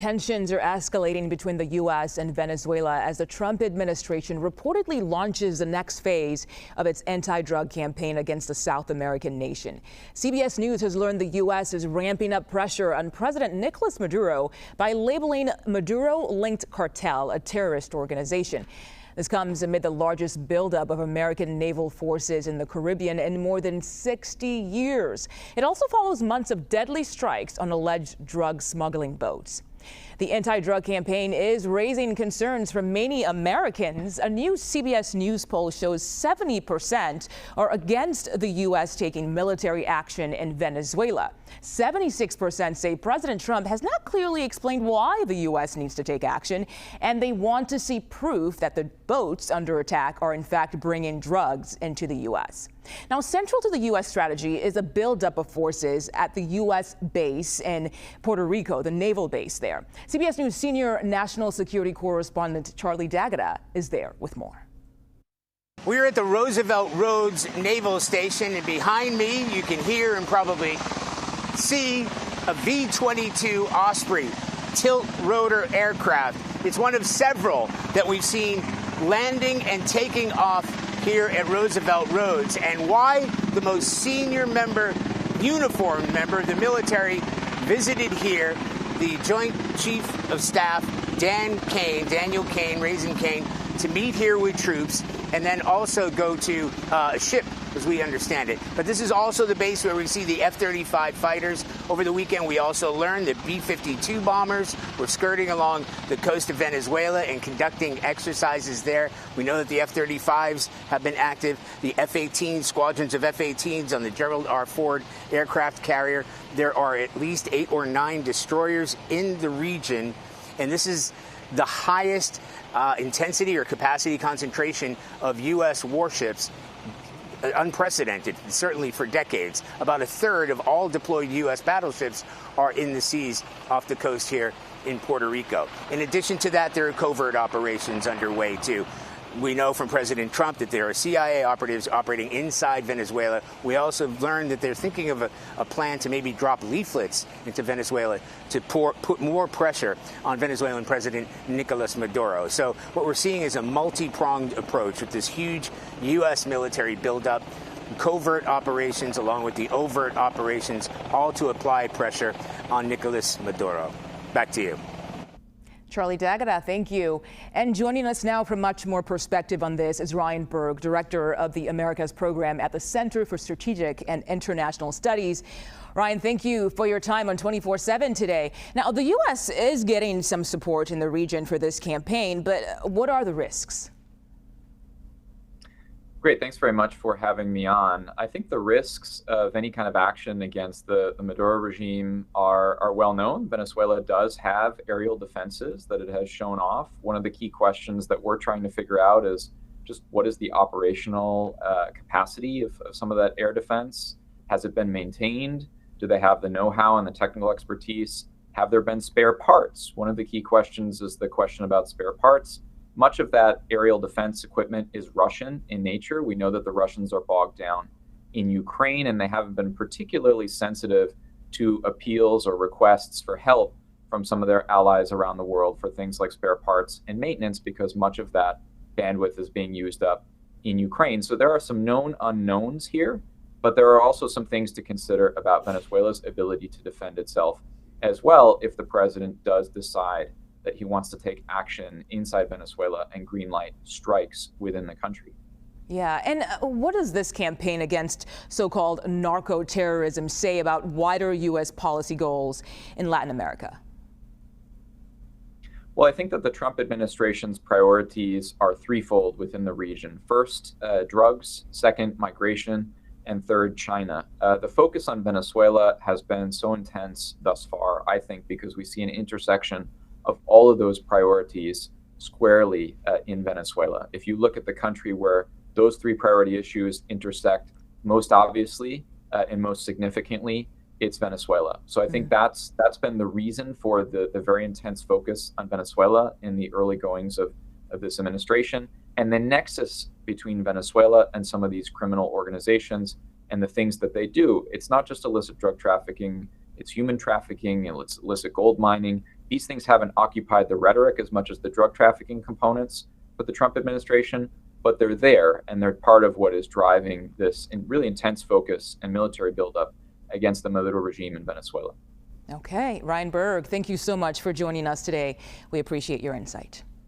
Tensions are escalating between the U.S. and Venezuela as the Trump administration reportedly launches the next phase of its anti-drug campaign against the South American nation. CBS News has learned the U.S. is ramping up pressure on President Nicolas Maduro by labeling Maduro-linked cartel a terrorist organization. This comes amid the largest buildup of American naval forces in the Caribbean in more than 60 years. It also follows months of deadly strikes on alleged drug smuggling boats. The anti-drug campaign is raising concerns from many Americans. A new CBS News poll shows 70% are against the U.S. taking military action in Venezuela. 76% say President Trump has not clearly explained why the U.S. needs to take action, and they want to see proof that the boats under attack are in fact bringing drugs into the U.S. Now, central to the U.S. strategy is a buildup of forces at the U.S. base in Puerto Rico, the naval base there. CBS News senior national security correspondent Charlie D'Agata is there with more. We're at the Roosevelt Roads Naval Station, and behind me you can hear and probably see a V-22 Osprey tilt rotor aircraft. It's one of several that we've seen landing and taking off here at Roosevelt Roads. And why the most senior uniformed member of the military visited here, the Joint Chief of Staff, Daniel Kane, Raising Kane, to meet here with troops and then also go to a ship, as we understand it. But this is also the base where we see the F-35 fighters. Over the weekend, we also learned that B-52 bombers were skirting along the coast of Venezuela and conducting exercises there. We know that the F-35s have been active. The F-18, squadrons of F-18s on the Gerald R. Ford aircraft carrier. There are at least 8 or 9 destroyers in the region, and this is the highest intensity or capacity concentration of U.S. warships, unprecedented, certainly for decades. About a third of all deployed U.S. battleships are in the seas off the coast here in Puerto Rico. In addition to that, there are covert operations underway, too. We know from President Trump that there are CIA operatives operating inside Venezuela. We also learned that they're thinking of a plan to maybe drop leaflets into Venezuela to put more pressure on Venezuelan President Nicolas Maduro. So what we're seeing is a multi-pronged approach with this huge U.S. military buildup, covert operations along with the overt operations, all to apply pressure on Nicolas Maduro. Back to you. Charlie D'Agata, thank you. And joining us now for much more perspective on this is Ryan Berg, director of the Americas program at the Center for Strategic and International Studies. Ryan, thank you for your time on 24/7 today. Now, the U.S. is getting some support in the region for this campaign, but what are the risks? Great. Thanks very much for having me on. I think the risks of any kind of action against the Maduro regime are well known. Venezuela does have aerial defenses that it has shown off. One of the key questions that we're trying to figure out is just what is the operational capacity of some of that air defense? Has it been maintained? Do they have the know-how and the technical expertise? Have there been spare parts? One of the key questions is the question about spare parts. Much of that aerial defense equipment is Russian in nature. We know that the Russians are bogged down in Ukraine, and they haven't been particularly sensitive to appeals or requests for help from some of their allies around the world for things like spare parts and maintenance, because much of that bandwidth is being used up in Ukraine. So there are some known unknowns here, but there are also some things to consider about Venezuela's ability to defend itself as well if the president does decide that he wants to take action inside Venezuela and greenlight strikes within the country. Yeah, and what does this campaign against so-called narco-terrorism say about wider U.S. policy goals in Latin America? Well, I think that the Trump administration's priorities are threefold within the region. First, drugs. Second, migration. And third, China. The focus on Venezuela has been so intense thus far, I think, because we see an intersection of all of those priorities squarely in Venezuela. If you look at the country where those three priority issues intersect most obviously and most significantly, it's Venezuela. So I think that's been the reason for the very intense focus on Venezuela in the early goings of this administration. And the nexus between Venezuela and some of these criminal organizations and the things that they do. It's not just illicit drug trafficking, it's human trafficking, it's illicit gold mining. These things haven't occupied the rhetoric as much as the drug trafficking components for the Trump administration, but they're there, and they're part of what is driving this really intense focus and military buildup against the Maduro regime in Venezuela. Okay, Ryan Berg, thank you so much for joining us today. We appreciate your insight.